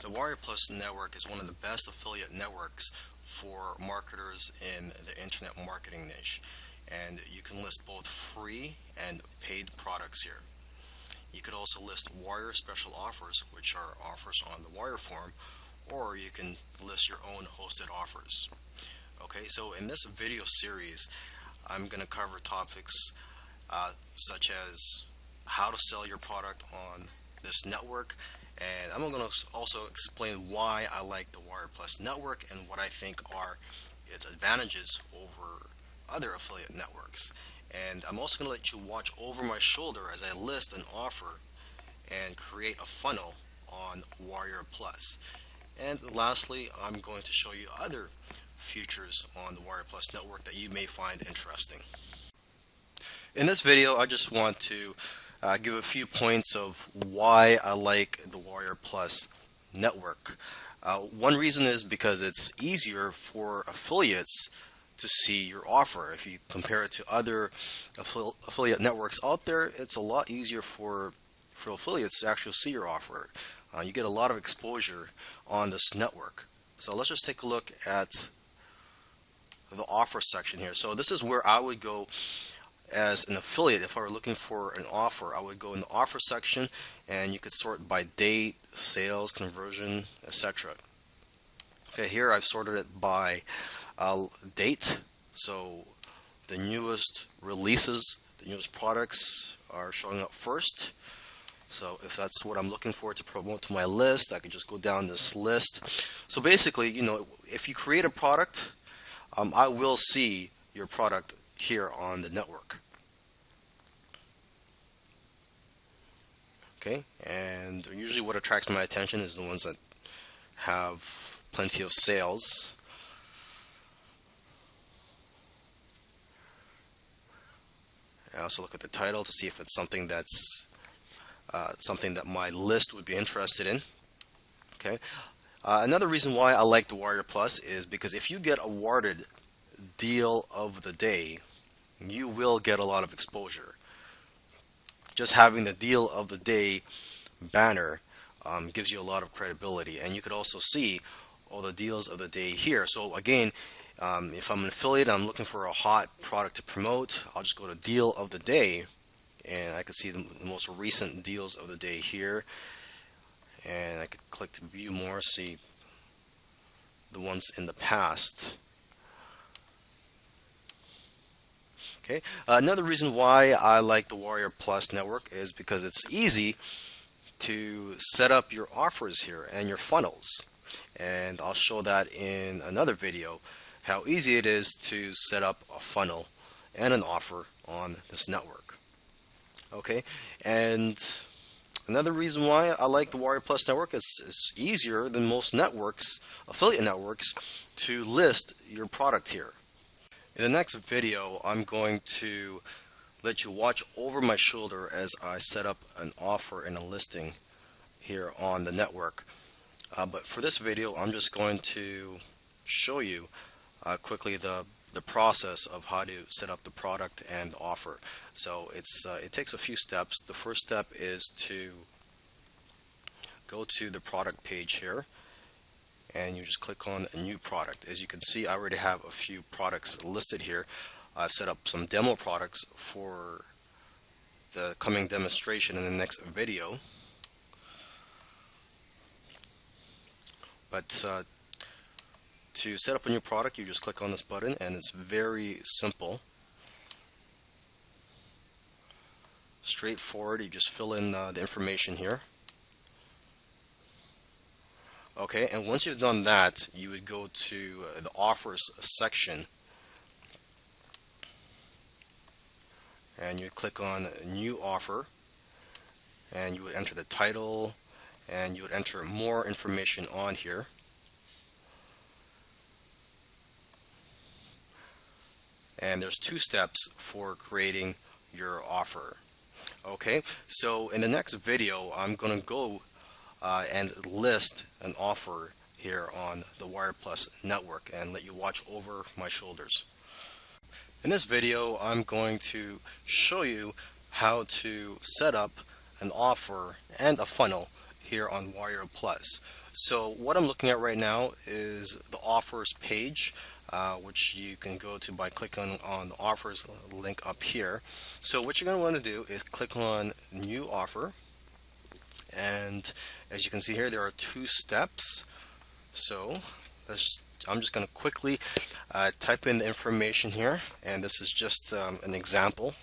The Warrior Plus network is one of the best affiliate networks for marketers in the internet marketing niche. And you can list both free and paid products here. You could also list Warrior special offers, which are offers on the Warrior forum, or you can list your own hosted offers. Okay, so in this video series, I'm going to cover topics such as how to sell your product on this network, and I'm going to also explain why I like the Warrior Plus network and what I think are its advantages over other affiliate networks. And I'm also going to let you watch over my shoulder as I list an offer and create a funnel on Warrior Plus. And lastly, I'm going to show you other features on the Warrior Plus network that you may find interesting. In this video, I just want to give a few points of why I like the Warrior Plus network. One reason is because it's easier for affiliates to see your offer. If you compare it to other affiliate networks out there, it's a lot easier for affiliates to actually see your offer. You get a lot of exposure on this network. So let's just take a look at the offer section here. So this is where I would go as an affiliate. If I were looking for an offer, I would go in the offer section and you could sort by date, sales, conversion, etc. Okay, here I've sorted it by date. So the newest releases, the newest products are showing up first. So if that's what I'm looking for to promote to my list, I could just go down this list. So basically, if you create a product, I will see your product here on the network. Okay, and usually what attracts my attention is the ones that have plenty of sales. I also look at the title to see if it's something that's something that my list would be interested in. Okay. Another reason why I like the Warrior Plus is because if you get awarded deal of the day, you will get a lot of exposure. Just having the deal of the day banner gives you a lot of credibility, and you could also see all the deals of the day here. So again, if I'm an affiliate, I'm looking for a hot product to promote, I'll just go to deal of the day, and I can see the most recent deals of the day here, and I could click to view more, see the ones in the past. Okay. Another reason why I like the Warrior Plus network is because it's easy to set up your offers here and your funnels, and I'll show that in another video how easy it is to set up a funnel and an offer on this network. Okay, and another reason why I like the Warrior Plus network is it's easier than most networks, affiliate networks, to list your product here. In the next video, I'm going to let you watch over my shoulder as I set up an offer and a listing here on the network. But for this video, I'm just going to show you quickly the process of how to set up the product and the offer. So it takes a few steps. The first step is to go to the product page here, and you just click on a new product. As you can see, I already have a few products listed here. I've set up some demo products for the coming demonstration in the next video. But to set up a new product, you just click on this button, and it's very simple, straightforward. You just fill in the information here. Okay, and once you've done that, you would go to the offers section, and you click on new offer, and you would enter the title, and you would enter more information on here. And there's two steps for creating your offer. Okay, so in the next video, I'm going to go and list an offer here on the Warrior Plus network and let you watch over my shoulders. In this video, I'm going to show you how to set up an offer and a funnel here on Warrior Plus. So what I'm looking at right now is the offers page, which you can go to by clicking on the offers link up here. So what you're going to want to do is click on new offer, and as you can see here, there are two steps. So I'm just going to quickly type in the information here, and this is just an example.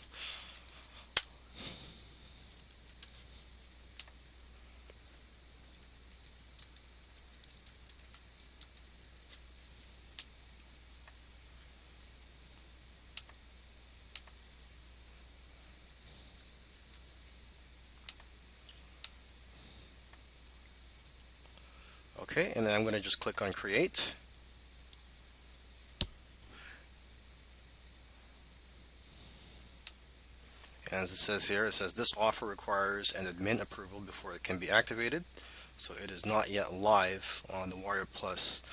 Okay, and then I'm going to just click on create. And as it says here, it says this offer requires an admin approval before it can be activated. So it is not yet live on the Warrior Plus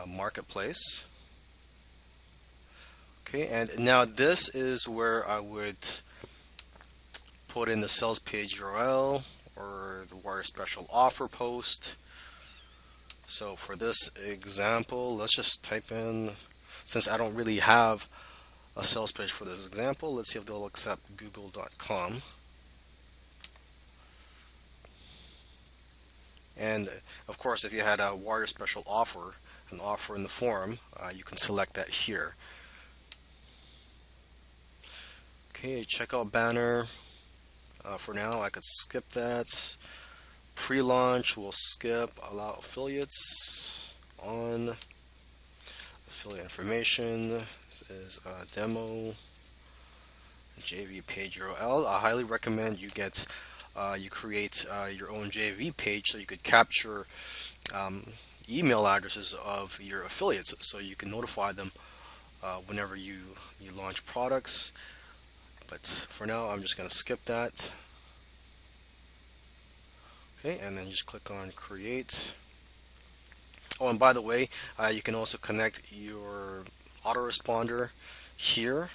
marketplace. Okay, and now this is where I would put in the sales page URL or the Warrior Special Offer post. So for this example, let's just type in, since I don't really have a sales page for this example, let's see if they'll accept google.com. And of course, if you had a Warrior Special Offer, an offer in the forum, you can select that here. Okay, checkout banner. For now, I could skip that. Pre-launch, we'll skip. Allow affiliates. On. Affiliate information. This is a demo. JV page URL. I highly recommend you get you create your own JV page so you could capture email addresses of your affiliates so you can notify them whenever you launch products. But for now, I'm just going to skip that. Okay, and then just click on create. Oh, and by the way, you can also connect your autoresponder here.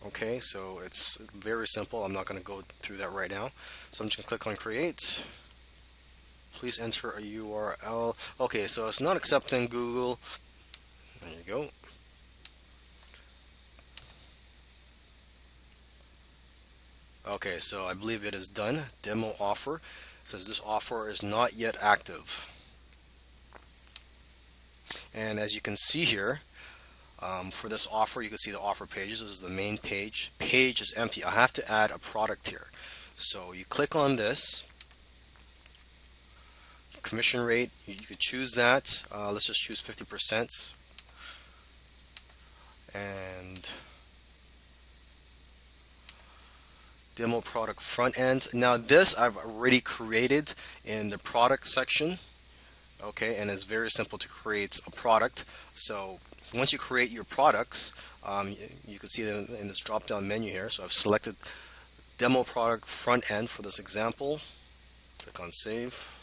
Okay, so it's very simple. I'm not going to go through that right now. So I'm just going to click on create. Please enter a URL. Okay, so it's not accepting Google. There you go. Okay, so I believe it is done. Demo offer. It says this offer is not yet active. And as you can see here, for this offer, you can see the offer pages. This is the main page. Page is empty. I have to add a product here. So you click on this. Commission rate, you could choose that. Let's just choose 50%. And demo product front end. Now this I've already created in the product section. Okay, and it's very simple to create a product. So once you create your products, you can see them in this drop down menu here. So I've selected demo product front end for this example. Click on save.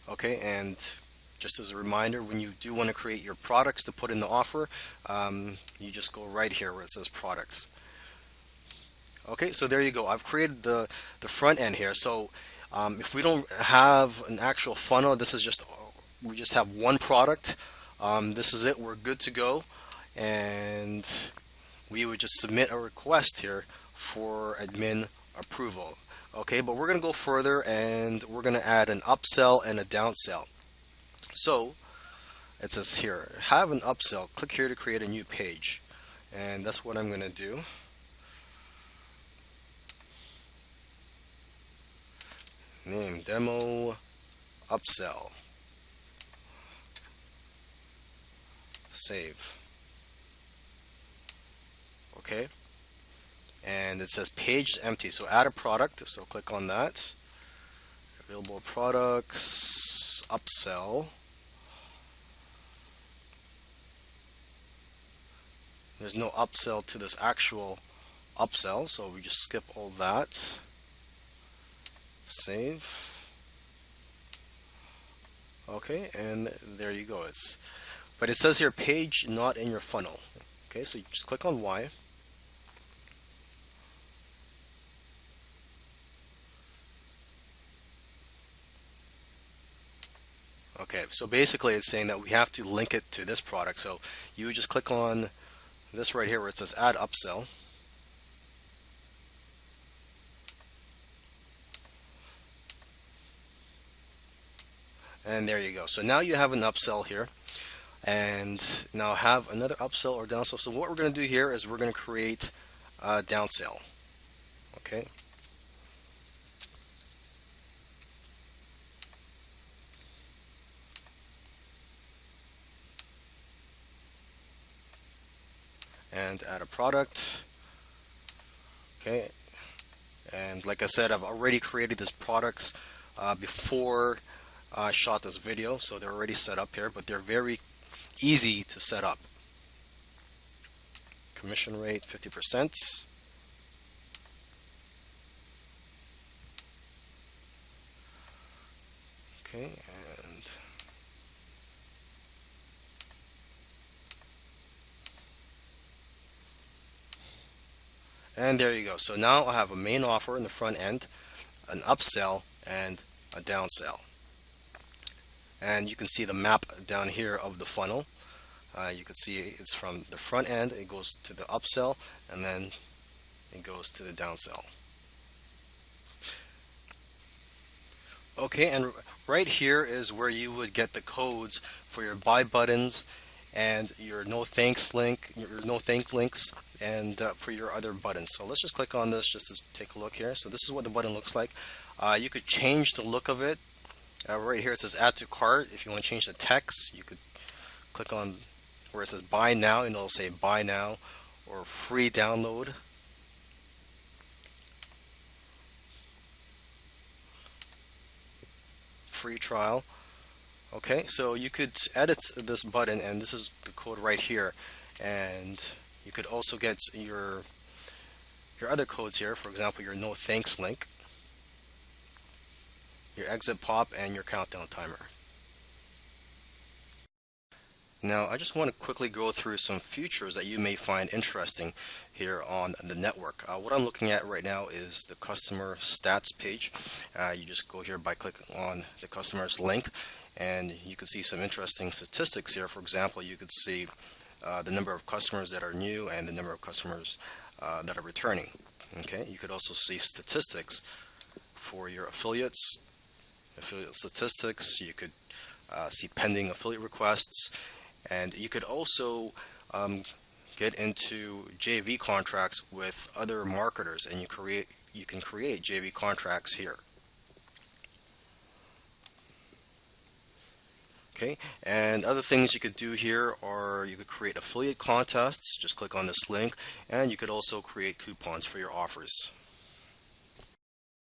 Okay, and just as a reminder, when you do want to create your products to put in the offer, you just go right here where it says products. Okay, so there you go. I've created the front end here. So if we don't have an actual funnel, this is just, we just have one product. This is it. We're good to go. And we would just submit a request here for admin approval. Okay, but we're going to go further and we're going to add an upsell and a downsell. So it says here, have an upsell. Click here to create a new page. And that's what I'm going to do. Name demo upsell. Save. Okay. And it says page is empty. So add a product. So click on that. Available products, upsell. There's no upsell to this actual upsell, so we just skip all that. Save. Okay, and there you go. But it says here page not in your funnel. Okay, so you just click on Y. Okay, so basically it's saying that we have to link it to this product. So you just click on this right here where it says add upsell. And there you go. So now you have an upsell here. And now have another upsell or downsell. So what we're going to do here is we're going to create a downsell. Okay. And add a product. Okay. And like I said, I've already created these products before I shot this video, so they're already set up here, but they're very easy to set up. Commission rate 50%. Okay, and there you go. So now I have a main offer in the front end, an upsell, and a downsell. And you can see the map down here of the funnel. You can see it's from the front end, it goes to the upsell, and then it goes to the downsell. Okay, and right here is where you would get the codes for your buy buttons and your no thanks link, your no thank links, and for your other buttons. So let's just click on this just to take a look here. So this is what the button looks like. You could change the look of it. Right here it says add to cart. If you want to change the text, you could click on where it says buy now, and it'll say buy now or free download. Free trial. Okay, so you could edit this button, and this is the code right here, and you could also get your other codes here. For example, your no thanks link, your exit pop, and your countdown timer. Now, I just want to quickly go through some features that you may find interesting here on the network. What I'm looking at right now is the customer stats page. You just go here by clicking on the customer's link, and you can see some interesting statistics here. For example, you could see the number of customers that are new and the number of customers that are returning. Okay, you could also see statistics for your affiliate statistics. You could see pending affiliate requests, and you could also get into JV contracts with other marketers, and you can create JV contracts here. Okay, and other things you could do here are you could create affiliate contests. Just click on this link, and you could also create coupons for your offers.